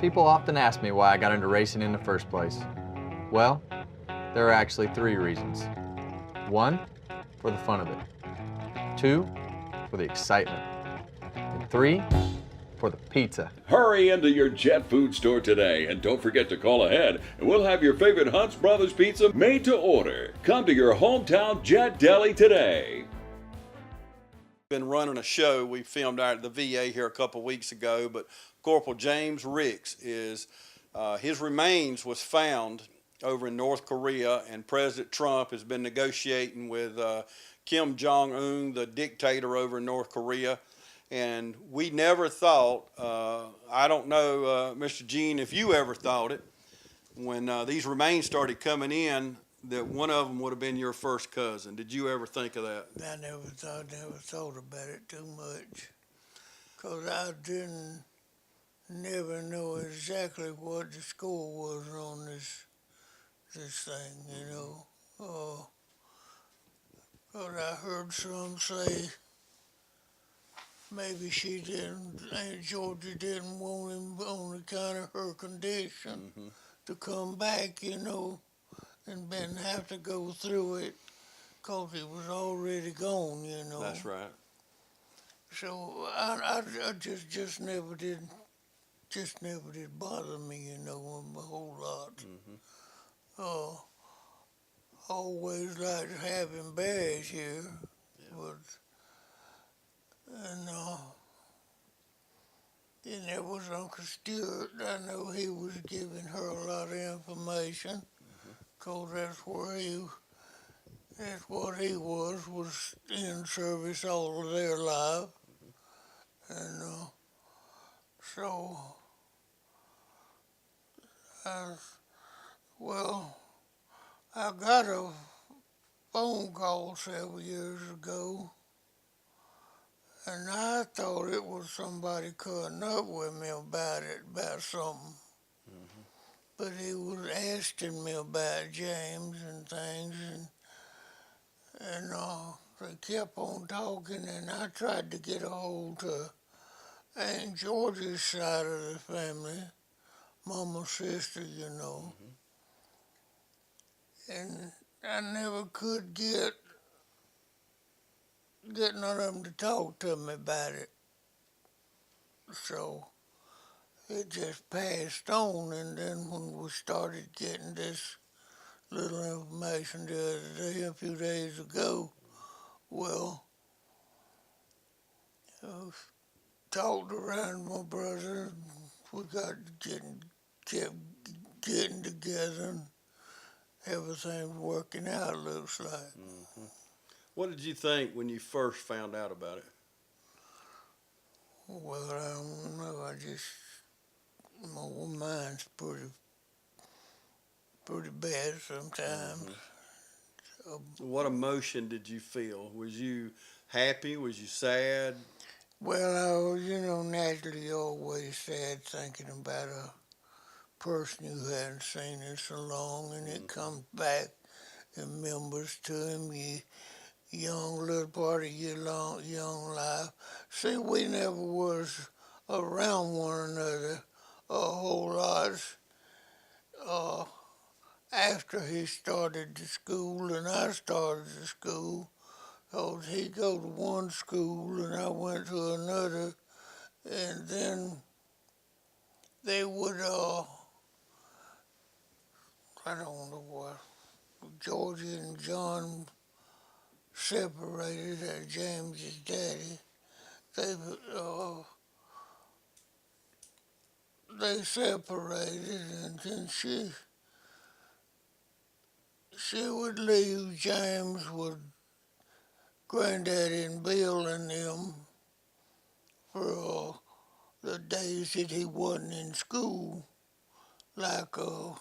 People often ask me why I got into racing in the first place. Well, there are actually 3 reasons. 1, for the fun of it. 2, for the excitement. And 3, for the pizza. Hurry into your Jet Food store today and don't forget to call ahead and we'll have your favorite Hunt's Brothers pizza made to order. Come to your hometown Jet Deli today. Been running a show we filmed out at the VA here a couple weeks ago, but Corporal James Ricks is his remains was found over in North Korea, and President Trump has been negotiating with Kim Jong-un, the dictator over in North Korea. And we never thought, I don't know, Mr. Gene, if you ever thought it, when these remains started coming in, that one of them would have been your first cousin. Did you ever think of that? I never thought about it too much, 'cause I didn't never know exactly what the score was on this thing, you know. 'Cause I heard some say maybe she didn't, Aunt Georgia didn't want him on account of her condition to come back, you know, and then have to go through it, 'cause he was already gone, you know. That's right. So I just never did bother me, you know, a whole lot. Always liked having bears here, but and then there was Uncle Stewart. I know he was giving her a lot of information, 'cause that's what he was in service all of their life. And so, I got a phone call several years ago, and I thought it was somebody cutting up with me about something. But he was asking me about James and things, and they kept on talking, and I tried to get a hold of Aunt George's side of the family, Mama's sister, you know. And I never could get none of them to talk to me about it. So it just passed on, and then when we started getting this little information the other day, a few days ago, well, I talked around my brother, and we kept getting together, and everything's working out, looks like. What did you think when you first found out about it? Well, I don't know. My mind's pretty bad sometimes. What emotion did you feel? Was you happy? Was you sad? Well, I was, you know, naturally always sad thinking about a person you hadn't seen in so long, and it comes back and remembers to him you young little part of your young life. See, we never was around one another a whole lot after he started the school and I started the school. 'Cause he'd go to one school and I went to another, and then they would, I don't know what, Georgie and John separated at James's daddy. They separated, and then she would leave James with Granddaddy and Bill and them for the days that he wasn't in school, like 2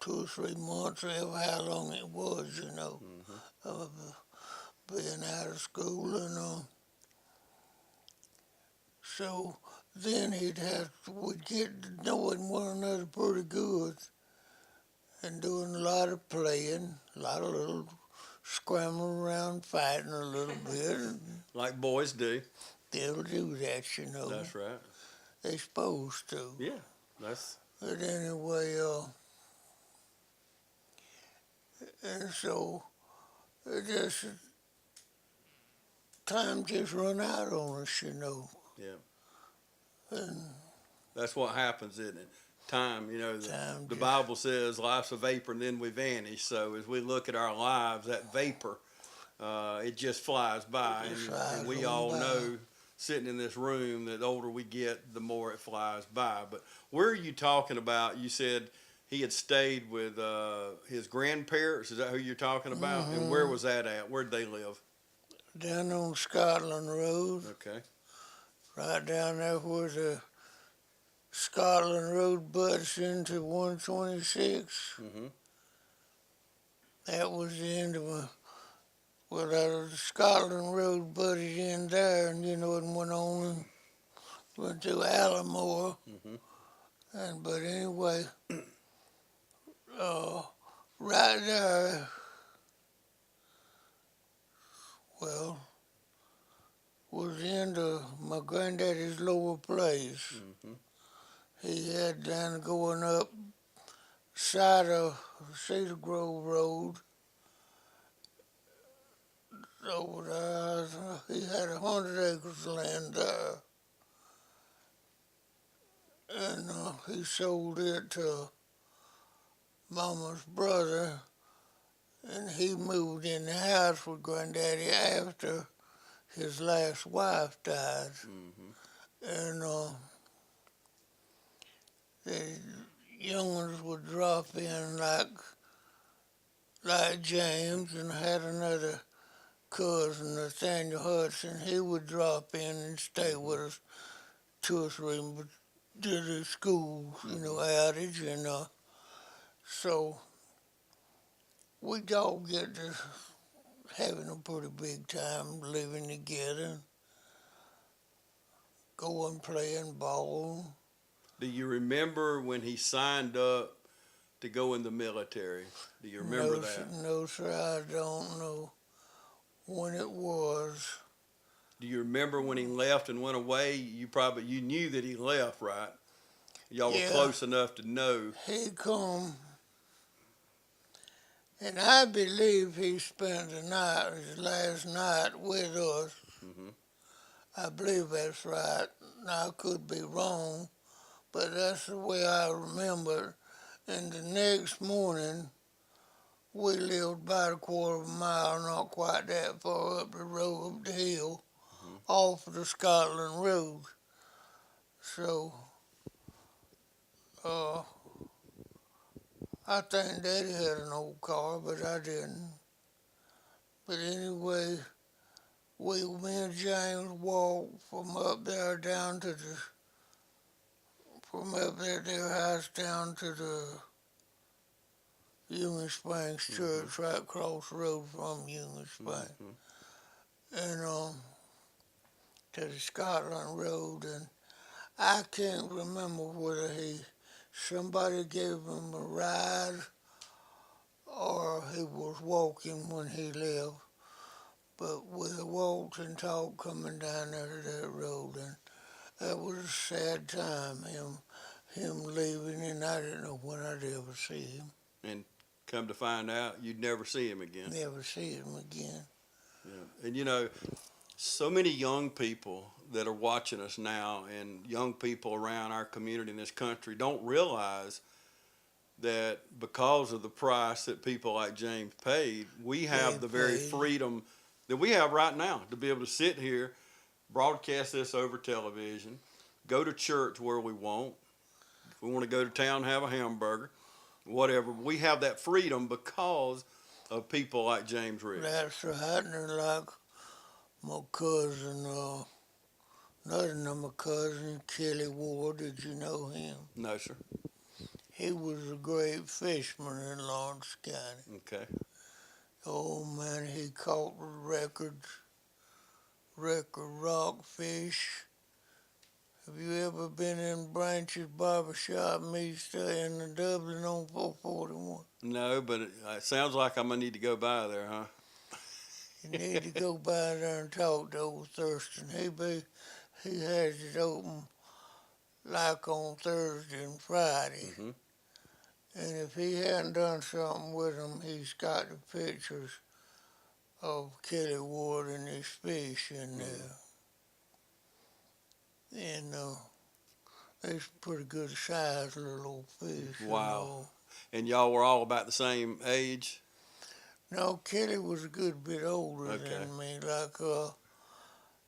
or 3 months, or how long it was, you know, of being out of school. And so then we'd get to knowing one another pretty good, and doing a lot of playing, a lot of little scrambling around, fighting a little bit. Like boys do. They'll do that, you know. That's right. They're supposed to. Yeah. That's But anyway, and so it just time just run out on us, you know. yeah. And That's what happens, isn't it? Time, time the just Bible says life's a vapor and then we vanish. So as we look at our lives, that vapor, it just flies by. It And, flies and we on all by. know, sitting in this room, that the older we get, the more it flies by. But where are you talking about? You said he had stayed with his grandparents. Is that who you're talking about? And where was that at? Where'd they live? Down on Scotland Road, Okay. right down there where the Scotland Road butts into 126. Mm-hmm. That was the end of well, the Scotland Road butted in there, and it went on and went to Allamore. Mm-hmm. But anyway, right there, well, was the end of my granddaddy's lower place. Mm-hmm. He had down going up side of Cedar Grove Road over there. He had 100 acres of land there. And he sold it to Mama's brother, and he moved in the house with Granddaddy after his last wife died. Mm-hmm. And the young ones would drop in like James, and I had another cousin, Nathaniel Hudson. He would drop in and stay with us 2 or 3, but did the school, outage, and so we'd all get to having a pretty big time living together, going playing ball. Do you remember when he signed up to go in the military? Do you remember that? No, sir, I don't know when it was. Do you remember when he left and went away? You knew that he left, right? Y'all were Yeah. close enough to know. He come, and I believe he spent the night, his last night, with us. Mm-hmm. I believe that's right. Now, I could be wrong, but that's the way I remember it. And the next morning, we lived about a quarter of a mile, not quite that far up the road, up the hill, off of the Scotland Road. So, I think Daddy had an old car, but I didn't. But anyway, me and James walked from up there down to from up there at their house down to the Union Springs Church, right across the road from Union Springs. And to the Scotland Road, and I can't remember whether somebody gave him a ride or he was walking when he left. But we walked and talked coming down there to that road, and that was a sad time, him leaving, and I didn't know when I'd ever see him. And come to find out, you'd never see him again. Never see him again. Yeah. And so many young people that are watching us now, and young people around our community in this country, don't realize that because of the price that people like James paid, we have the very freedom that we have right now to be able to sit here, broadcast this over television, go to church where we want. If we want to go to town and have a hamburger, whatever, we have that freedom because of people like James Riggs. That's right, and like my cousin, another than my cousin, Kelly Ward. Did you know him? No, sir. He was a great fisherman in Lawrence County. Okay. Oh man, he caught record rockfish. Have you ever been in Branch's barbershop in Dublin on 441? No, but it sounds like I'm going to need to go by there, huh? You need to go by there and talk to old Thurston. He has it open like on Thursday and Friday. Mhm. And if he hadn't done something with them, he's got the pictures of Kelly Ward and his fish in there. And it's pretty good size little old fish. Wow. And y'all were all about the same age? No, Kelly was a good bit older Okay. than me. Like,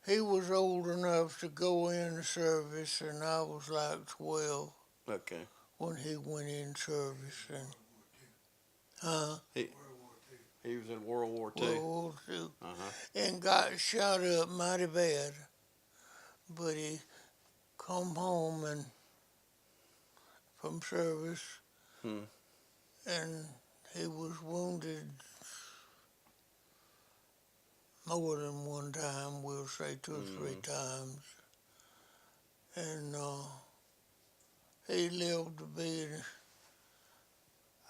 he was old enough to go in the service, and I was like 12 Okay. when he went in service. And, He was in World War II. World War II. Uh-huh. And got shot up mighty bad. But he come home and from service, and he was wounded more than one time, we'll say 2 or 3 times. And he lived to be,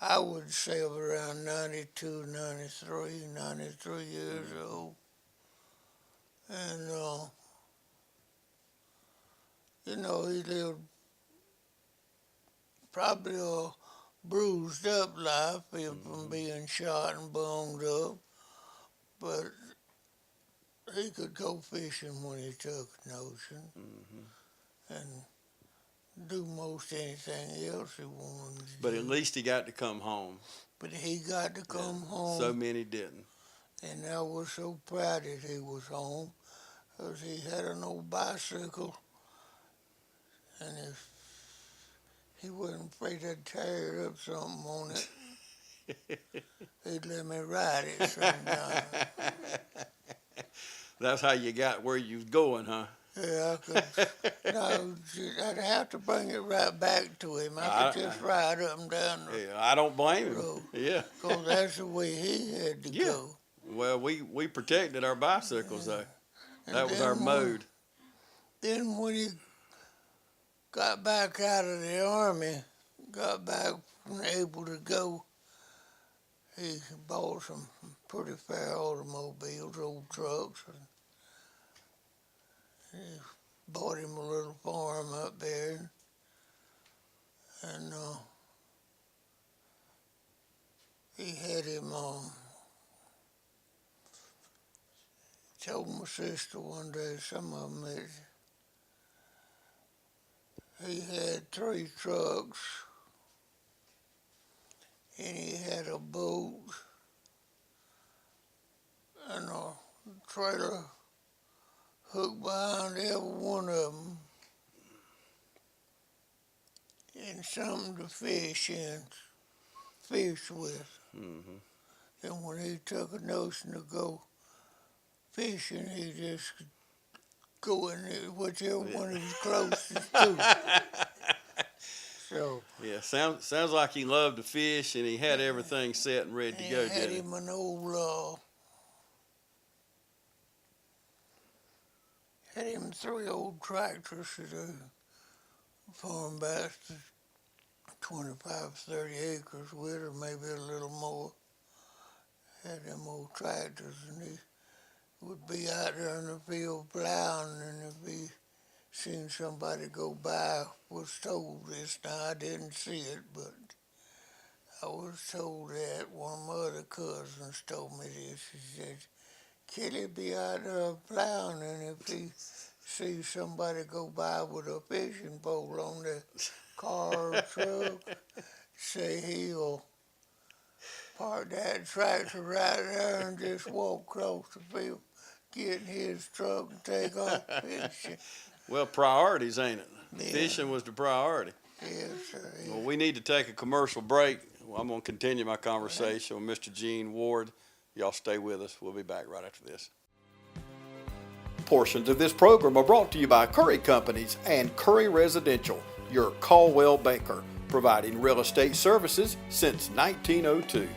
I would say, around 92, 93 years old. And, he lived probably a bruised up life from being shot and bunged up. But he could go fishing when he took a notion and do most anything else he wanted to But do. at least he got to come home. But he got to come home. So many didn't. And I was so proud that he was home, because he had an old bicycle, and if he wasn't afraid I'd tear up something on it, he'd let me ride it sometime. That's how you got where you was going, huh? Yeah, I could. No, I'd have to bring it right back to him. I could just ride up and down the Yeah, I don't blame him. road. Yeah. Because that's the way he had to go. Well, we protected our bicycles, though. And That was our then mode. Then when he got back out of the Army, got back able to go, he bought some pretty fair automobiles, old trucks, and he bought him a little farm up there, and he had him told my sister one day, some of them, he had 3 trucks, and he had a boat and a trailer hooked behind every one of them, and something to fish with. And when he took a notion to go fishing, he just could go in there, whichever one he was closest to. So Yeah, sounds like he loved to fish, and he had everything set and ready to he go, had didn't he? him an old, had him 3 old tractors that farm back to 25, 30 acres with, or maybe a little more. Had them old tractors, and he would be out there in the field plowing, and if he seen somebody go by, was told this. Now, I didn't see it, but I was told that. One of my other cousins told me this. He said, Kelly be out there plowing, and if he sees somebody go by with a fishing pole on the car or truck, say he'll park that tractor right there and just walk across the field, get in his truck and take off fishing. Well, priorities, ain't it? Yeah. Fishing was the priority. Yes, sir. Yeah. Well, we need to take a commercial break. Well, I'm going to continue my conversation with Mr. Gene Ward. Y'all stay with us. We'll be back right after this. Portions of this program are brought to you by Curry Companies and Curry Residential, your Caldwell banker, providing real estate services since 1902.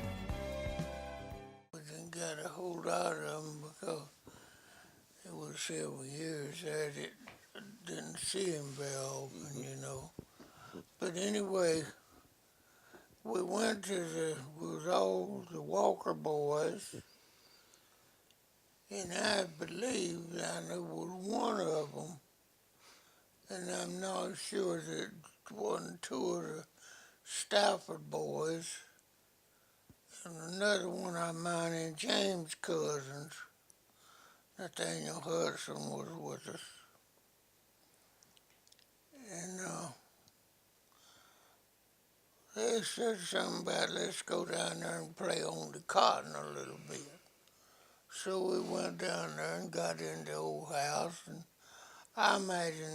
We didn't got a whole lot of them because it was several years that it didn't see him very often, you know. But anyway, we went to was all the Walker boys, and I believe I knew was one of them and I'm not sure that it wasn't two of the Stafford boys, and another one of mine and James' cousins, Nathaniel Hudson, was with us. And they said something about let's go down there and play on the cotton a little bit. So we went down there and got in the old house, and I imagine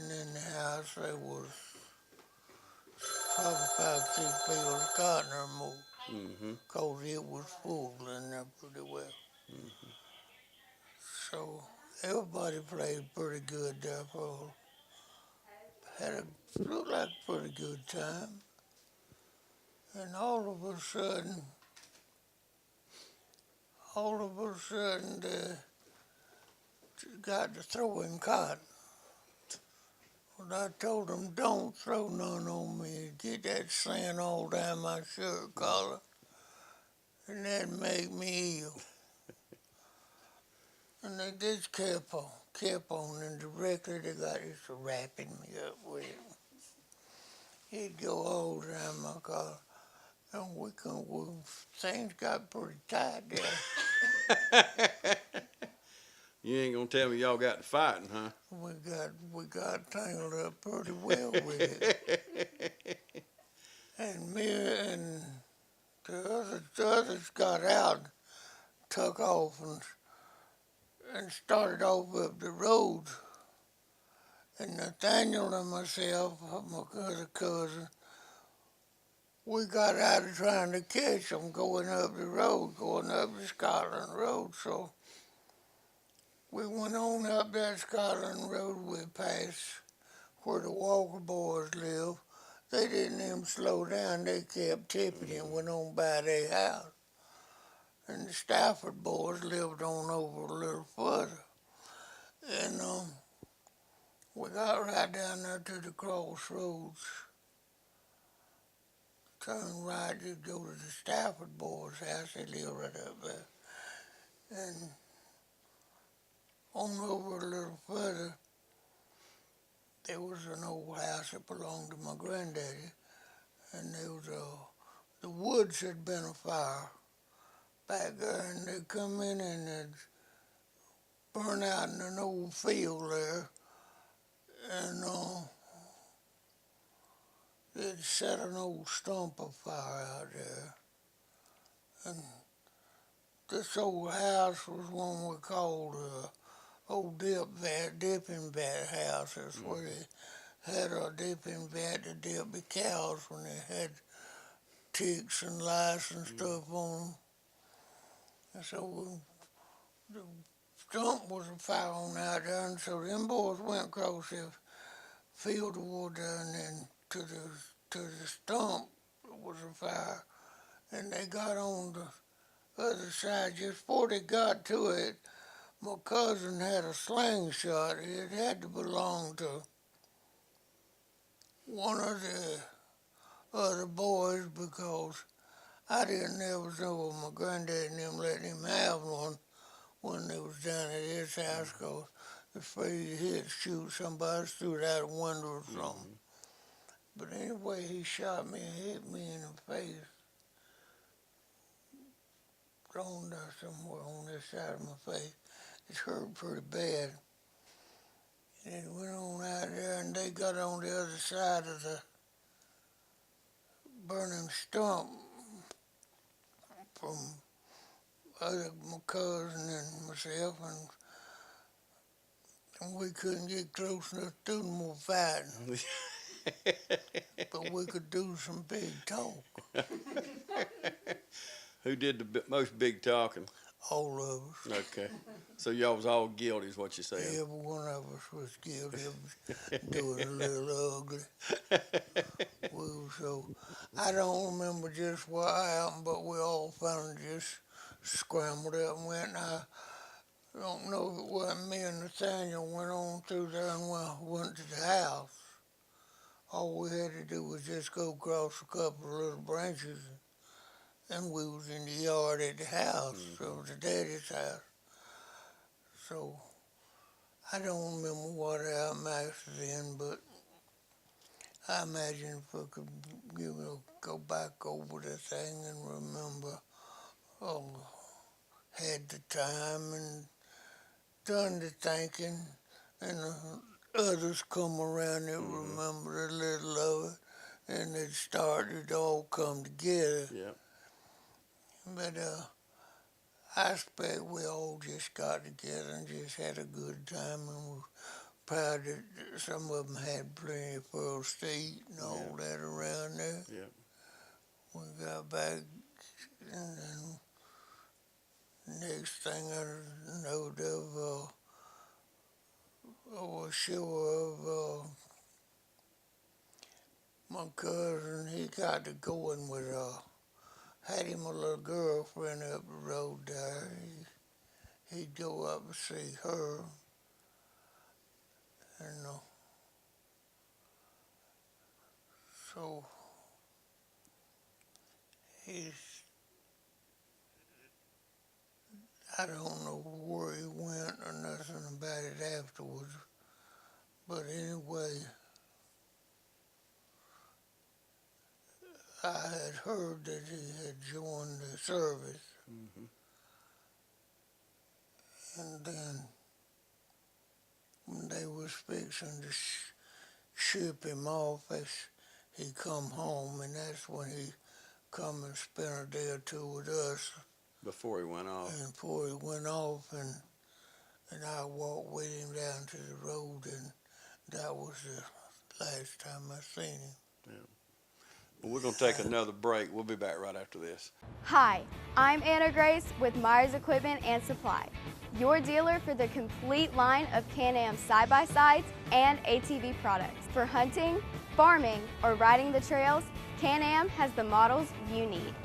in the house there was probably 5, 6 bales of cotton or more, Mm-hmm. 'cause it was full in there pretty well. So everybody played pretty good there for had a looked like a pretty good time. And all of a sudden, they got to throwing cotton. And I told them, don't throw none on me. Get that sand all down my shirt collar. And that'd make me ill. And they just kept on, and directly they got just wrapping me up with it. He'd go all down my collar. And things got pretty tight there. You ain't gonna tell me y'all got to fighting, huh? We got tangled up pretty well with it. And me and the others got out, took off, and started off up the road. And Nathaniel and myself, my other cousin, we got out of trying to catch them going up the Scotland Road. So we went on up that Scotland Road. We passed where the Walker boys live. They didn't even slow down. They kept tipping and went on by their house. And the Stafford boys lived on over a little further. And we got right down there to the crossroads. Turned right to go to the Stafford boys' house. They live right up there. And on over a little further, there was an old house that belonged to my granddaddy. And there was the woods had been afire back there, and they'd come in and they'd burn out in an old field there. And they'd set an old stump of fire out there. And this old house was one we called old dipping vat house. That's where they had a dipping vat to dip the cows when they had ticks and lice and stuff on them. And so the stump was a fire on out there, and so them boys went across the field of wood there, and then to the stump was a fire, and they got on the other side. Just before they got to it, my cousin had a slingshot. It had to belong to one of the other boys, because I didn't ever know of my granddad and them letting him have one when they was down at his house, because afraid he'd shoot somebody through it out a window or something. But anyway, he shot me and hit me in the face, thrown there somewhere on this side of my face. It hurt pretty bad. And it went on out there, and they got on the other side of the burning stump from my cousin and myself, and we couldn't get close enough to them more fighting. But we could do some big talk. Who did the most big talking? All of us. Okay. So y'all was all guilty is what you're saying? Every one of us was guilty of doing a little ugly. So I don't remember just what happened, but we all finally just scrambled up and went. And I don't know if it wasn't me and Nathaniel went on through there and went to the house. All we had to do was just go across a couple of little branches, and we was in the yard at the house, so it was the daddy's house. So I don't remember what our master's in, but I imagine if I could, go back over the thing and remember, oh, had the time and done the thinking, and others come around that remember a little of it, and it started to all come together. Yeah. But I expect we all just got together and just had a good time, and we're proud that some of them had plenty of first seat and all that around there. Yeah. We got back, and then next thing I know of, I was sure of my cousin. He got to going with had him a little girlfriend up the road there. He'd go up and see her, and so he's. I don't know where he went or nothing about it afterwards, but anyway, I had heard that he had joined the service, and then when they was fixing to ship him off, he come home, and that's when he come and spent a day or two with us. Before he went off. And before he went off, and I walked with him down to the road, and that was the last time I seen him. Yeah. Well, we're going to take another break. We'll be back right after this. Hi, I'm Anna Grace with Myers Equipment and Supply, your dealer for the complete line of Can-Am side-by-sides and ATV products. For hunting, farming, or riding the trails, Can-Am has the models you need.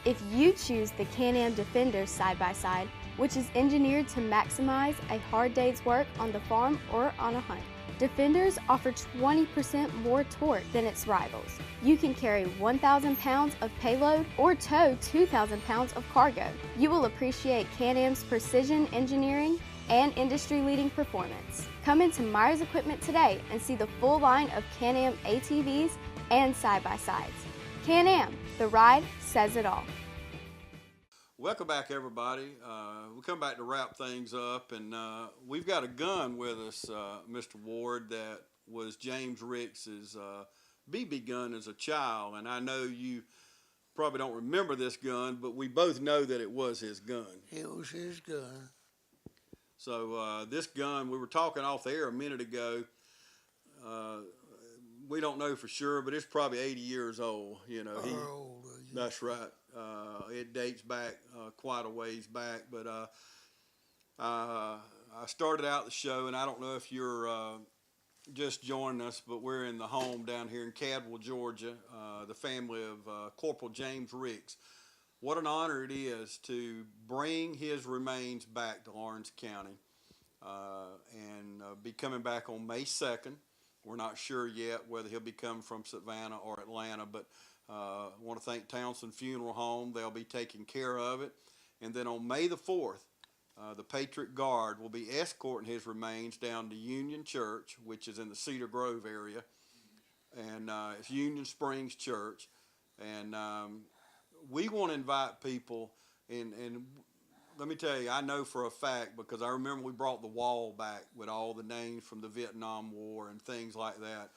If you choose the Can-Am Defender side-by-side, which is engineered to maximize a hard day's work on the farm or on a hunt, Defenders offer 20% more torque than its rivals. You can carry 1,000 pounds of payload or tow 2,000 pounds of cargo. You will appreciate Can-Am's precision engineering and industry-leading performance. Come into Myers Equipment today and see the full line of Can-Am ATVs and side-by-sides. Can-Am, the ride says it all. Welcome back, everybody. We come back to wrap things up, and we've got a gun with us, Mr. Ward, that was James Ricks's BB gun as a child. And I know you probably don't remember this gun, but we both know that it was his gun. It was his gun. So this gun, we were talking off the air a minute ago. We don't know for sure, but it's probably 80 years old. You know, that's right. It dates back quite a ways back, but I started out the show, and I don't know if you're just joining us, but we're in the home down here in Cadwell, Georgia, the family of Corporal James Ricks. What an honor it is to bring his remains back to Lawrence County and be coming back on May 2nd. We're not sure yet whether he'll be coming from Savannah or Atlanta, but I want to thank Townsend Funeral Home. They'll be taking care of it. And then on May the 4th, the Patriot Guard will be escorting his remains down to Union Church, which is in the Cedar Grove area. And it's Union Springs Church. And we want to invite people, and let me tell you, I know for a fact, because I remember we brought the wall back with all the names from the Vietnam War and things like that.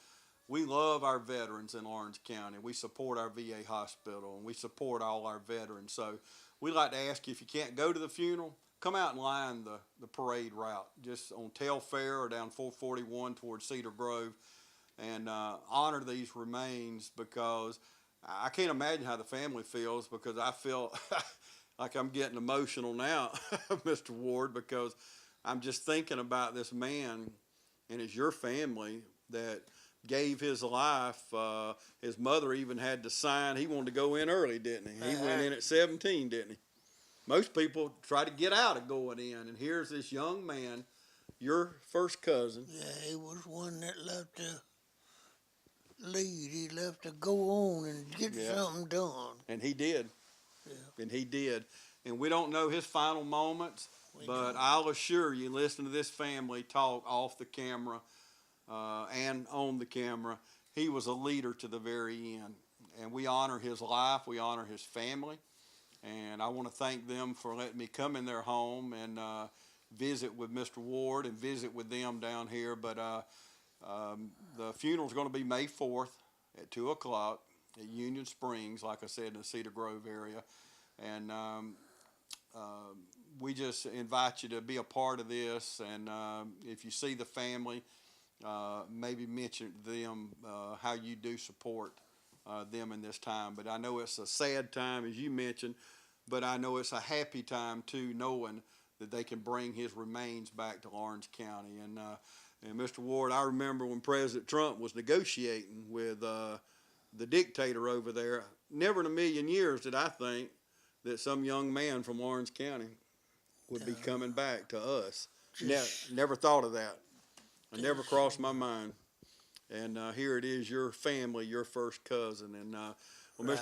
We love our veterans in Lawrence County. We support our VA hospital, and we support all our veterans. So we'd like to ask you, if you can't go to the funeral, come out and line the parade route, just on Telfair or down 441 towards Cedar Grove, and honor these remains, because I can't imagine how the family feels, because I feel like I'm getting emotional now, Mr. Ward, because I'm just thinking about this man, and it's your family that gave his life. His mother even had to sign. He wanted to go in early, didn't he? He went in at 17, didn't he? Most people try to get out of going in, and here's this young man, your first cousin. Yeah, he was one that loved to lead. He loved to go on and get something done. And he did. Yeah. And he did. and we don't know his final moments, but I'll assure you, listen to this family talk off the camera and on the camera. He was a leader to the very end, and we honor his life. We honor his family, and I want to thank them for letting me come in their home and visit with Mr. Ward and visit with them down here. But the funeral is going to be May 4th at 2 o'clock at Union Springs, like I said, in the Cedar Grove area. And we just invite you to be a part of this. And if you see the family, maybe mention to them how you do support them in this time. But I know it's a sad time, as you mentioned, but I know it's a happy time too, knowing that they can bring his remains back to Orange County. And Mr. Ward, I remember when President Trump was negotiating with the dictator over there, never in a million years did I think that some young man from Orange County would be coming back to us. Never thought of that. It never crossed my mind. And here it is, your family, your first cousin. And well,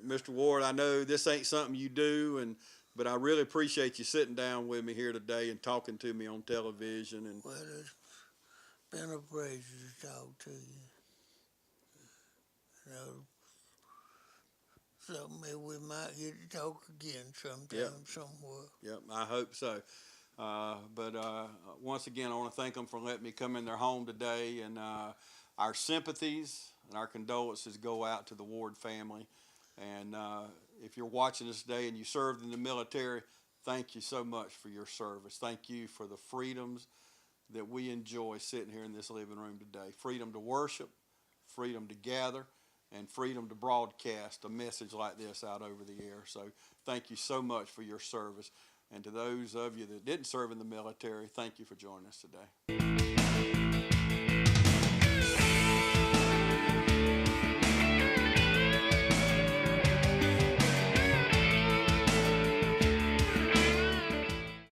Mr. Ward, I know this ain't something you do, but I really appreciate you sitting down with me here today and talking to me on television. And well, it's been a pleasure to talk to you. You know, so maybe we might get to talk again sometime, somewhere. Yep, I hope so. But once again, I want to thank them for letting me come in their home today. And our sympathies and our condolences go out to the Ward family. And if you're watching this today and you served in the military, thank you so much for your service. Thank you for the freedoms that we enjoy sitting here in this living room today. Freedom to worship, freedom to gather, and freedom to broadcast a message like this out over the air. So thank you so much for your service. And to those of you that didn't serve in the military, thank you for joining us today.